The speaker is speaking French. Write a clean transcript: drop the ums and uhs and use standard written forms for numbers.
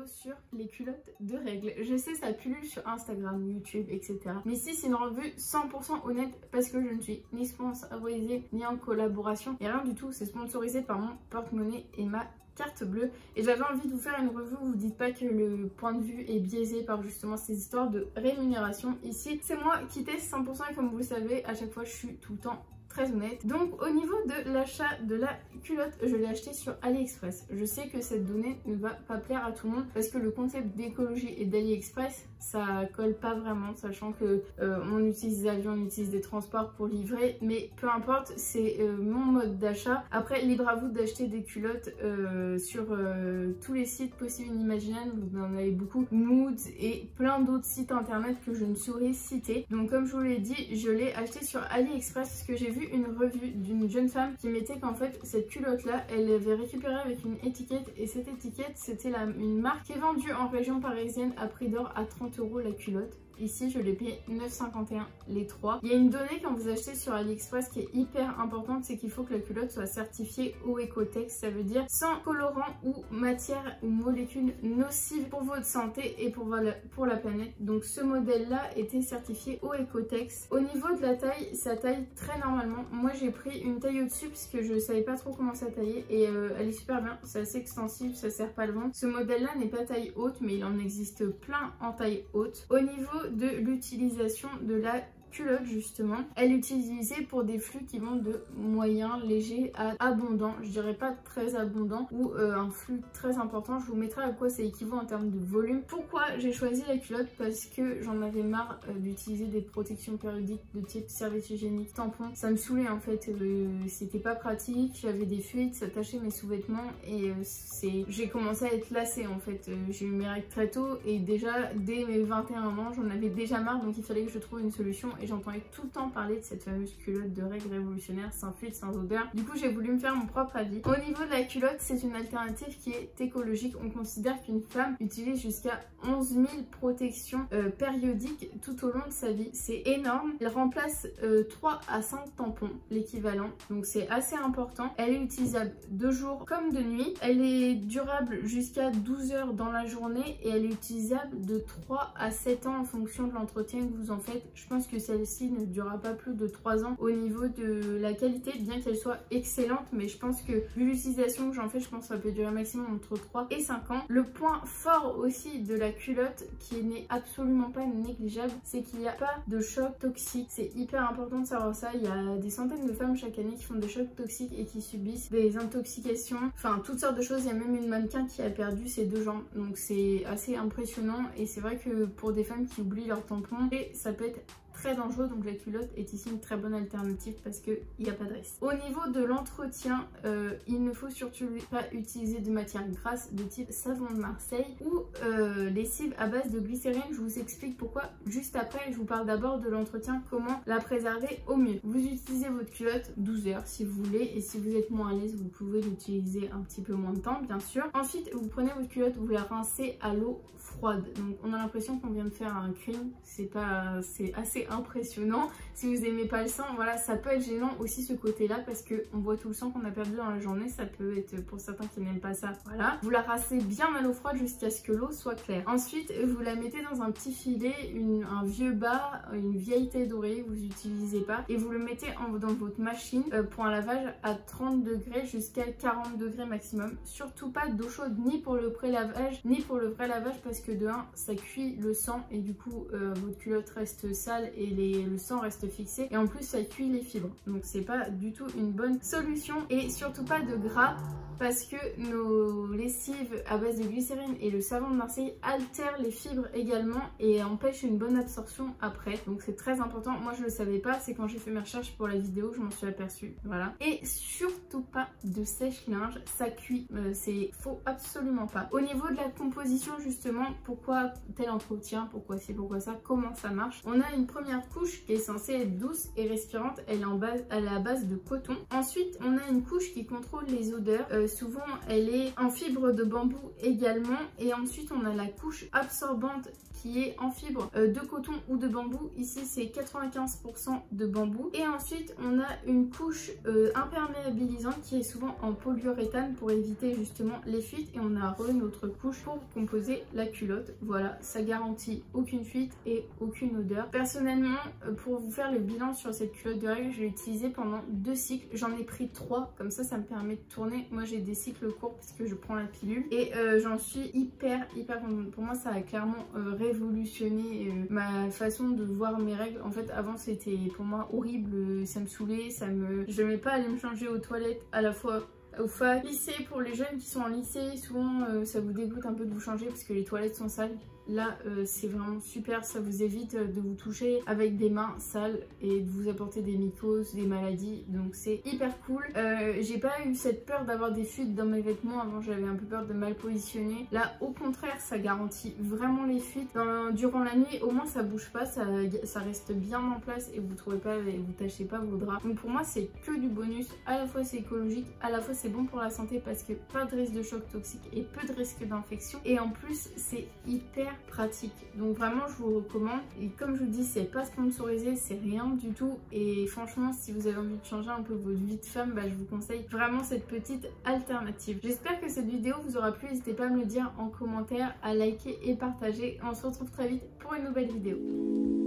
sur les culottes de règles. Je sais, ça pullule sur Instagram, YouTube, etc. Mais ici, c'est une revue 100% honnête parce que je ne suis ni sponsorisée ni en collaboration et rien du tout. C'est sponsorisé par mon porte-monnaie et ma carte bleue. Et j'avais envie de vous faire une revue où vous dites pas que le point de vue est biaisé par justement ces histoires de rémunération. Ici, c'est moi qui teste 100% et comme vous le savez, à chaque fois, je suis tout le temps très honnête. Donc au niveau de l'achat de la culotte, je l'ai acheté sur AliExpress. Je sais que cette donnée ne va pas plaire à tout le monde parce que le concept d'écologie et d'AliExpress, ça colle pas vraiment, sachant que on utilise des avions, on utilise des transports pour livrer, mais peu importe, c'est mon mode d'achat. Après, libre à vous d'acheter des culottes sur tous les sites possibles et inimaginables. Vous en avez beaucoup, Moods et plein d'autres sites internet que je ne saurais citer. Donc comme je vous l'ai dit, je l'ai acheté sur AliExpress parce que j'ai vu une revue d'une jeune femme qui mettait qu'en fait cette culotte là elle avait récupéré avec une étiquette et cette étiquette c'était une marque qui est vendue en région parisienne à prix d'or à 30 € la culotte. Ici, je l'ai payé 9,51 les 3. Il y a une donnée quand vous achetez sur AliExpress qui est hyper importante, c'est qu'il faut que la culotte soit certifiée au Ecotex. Ça veut dire sans colorant ou matière ou molécules nocives pour votre santé et pour la planète. Donc ce modèle-là était certifié au Ecotex. Au niveau de la taille, ça taille très normalement. Moi, j'ai pris une taille au-dessus parce que je savais pas trop comment ça taillait et elle est super bien. C'est assez extensible, ça sert pas le ventre. Ce modèle-là n'est pas taille haute, mais il en existe plein en taille haute. Au niveau de l'utilisation de la culotte justement, elle est utilisée pour des flux qui vont de moyen, léger à abondant, je dirais pas très abondant ou un flux très important. Je vous mettrai à quoi ça équivaut en termes de volume. Pourquoi j'ai choisi la culotte? Parce que j'en avais marre d'utiliser des protections périodiques de type serviette hygiénique, tampon, ça me saoulait en fait, c'était pas pratique, j'avais des fuites, ça tachait mes sous-vêtements et j'ai commencé à être lassée en fait. J'ai eu mes règles très tôt et déjà dès mes 21 ans j'en avais déjà marre, donc il fallait que je trouve une solution et j'entendais tout le temps parler de cette fameuse culotte de règles révolutionnaire, sans fuite, sans odeur. Du coup, j'ai voulu me faire mon propre avis. Au niveau de la culotte, c'est une alternative qui est écologique. On considère qu'une femme utilise jusqu'à 11 000 protections périodiques tout au long de sa vie. C'est énorme. Elle remplace 3 à 5 tampons, l'équivalent. Donc c'est assez important. Elle est utilisable de jour comme de nuit. Elle est durable jusqu'à 12 heures dans la journée et elle est utilisable de 3 à 7 ans en fonction de l'entretien que vous en faites. Je pense que celle-ci ne durera pas plus de 3 ans au niveau de la qualité, bien qu'elle soit excellente, mais je pense que vu l'utilisation que j'en fais, je pense que ça peut durer maximum entre 3 et 5 ans. Le point fort aussi de la culotte qui n'est absolument pas négligeable, c'est qu'il n'y a pas de choc toxique. C'est hyper important de savoir ça. Il y a des centaines de femmes chaque année qui font des chocs toxiques et qui subissent des intoxications, enfin toutes sortes de choses. Il y a même une mannequin qui a perdu ses 2 jambes, donc c'est assez impressionnant et c'est vrai que pour des femmes qui oublient leur tampon, et ça peut être très dangereux, donc la culotte est ici une très bonne alternative parce qu'il n'y a pas de risque. Au niveau de l'entretien, il ne faut surtout pas utiliser de matière grasse de type savon de Marseille ou lessive à base de glycérine. Je vous explique pourquoi juste après. Je vous parle d'abord de l'entretien, comment la préserver au mieux. Vous utilisez votre culotte 12 heures si vous voulez et si vous êtes moins à l'aise, vous pouvez l'utiliser un petit peu moins de temps bien sûr. Ensuite, vous prenez votre culotte, vous la rincez à l'eau froide. Donc on a l'impression qu'on vient de faire un crime, c'est assez impressionnant. Si vous aimez pas le sang, voilà, ça peut être gênant aussi ce côté là parce que on voit tout le sang qu'on a perdu dans la journée. Ça peut être pour certains qui n'aiment pas ça. Voilà, vous la rincez bien à l'eau froide jusqu'à ce que l'eau soit claire. Ensuite vous la mettez dans un petit filet, un vieux bas, une vieille taille d'oreiller que vous n'utilisez pas et vous le mettez dans votre machine pour un lavage à 30 degrés jusqu'à 40 degrés maximum. Surtout pas d'eau chaude ni pour le pré-lavage ni pour le vrai lavage parce que de 1 ça cuit le sang et du coup votre culotte reste sale et le sang reste fixé et en plus ça cuit les fibres, donc c'est pas du tout une bonne solution. Et surtout pas de gras parce que nos lessives à base de glycérine et le savon de Marseille altèrent les fibres également et empêchent une bonne absorption après, donc c'est très important. Moi je le savais pas, c'est quand j'ai fait mes recherches pour la vidéo je m'en suis aperçue. Voilà, et surtout pas de sèche-linge, ça cuit, c'est faux, absolument pas. Au niveau de la composition justement, pourquoi tel entretien, pourquoi ci, pourquoi ça, comment ça marche. On a une première couche qui est censée être douce et respirante, elle est à base de coton. Ensuite on a une couche qui contrôle les odeurs, souvent elle est en fibre de bambou également, et ensuite on a la couche absorbante qui est en fibre de coton ou de bambou. Ici c'est 95% de bambou. Et ensuite on a une couche imperméabilisante qui est souvent en polyuréthane pour éviter justement les fuites. Et on a une autre couche pour composer la culotte. Voilà, ça garantit aucune fuite et aucune odeur. Personnellement, pour vous faire le bilan sur cette culotte de règles, je l'ai utilisée pendant 2 cycles. J'en ai pris 3, comme ça me permet de tourner. Moi j'ai des cycles courts parce que je prends la pilule et j'en suis hyper contente. Pour moi ça a clairement révolutionné ma façon de voir mes règles. En fait avant c'était pour moi horrible, ça me saoulait, je n'aimais pas aller me changer aux toilettes à la fois au fac, lycée. Pour les jeunes qui sont en lycée, souvent ça vous dégoûte un peu de vous changer parce que les toilettes sont sales. Là c'est vraiment super, ça vous évite de vous toucher avec des mains sales et de vous apporter des mycoses, des maladies, donc c'est hyper cool. J'ai pas eu cette peur d'avoir des fuites dans mes vêtements. Avant j'avais un peu peur de mal positionner. Là au contraire ça garantit vraiment les fuites. Durant la nuit au moins ça bouge pas, ça reste bien en place et vous trouvez pas et vous tachez pas vos draps. Donc pour moi c'est que du bonus. À la fois c'est écologique, à la fois c'est bon pour la santé parce que pas de risque de choc toxique et peu de risque d'infection, et en plus c'est hyper pratique. Donc vraiment je vous recommande, et comme je vous dis c'est pas sponsorisé, c'est rien du tout, et franchement si vous avez envie de changer un peu votre vie de femme, je vous conseille vraiment cette petite alternative. J'espère que cette vidéo vous aura plu, n'hésitez pas à me le dire en commentaire, à liker et partager. On se retrouve très vite pour une nouvelle vidéo.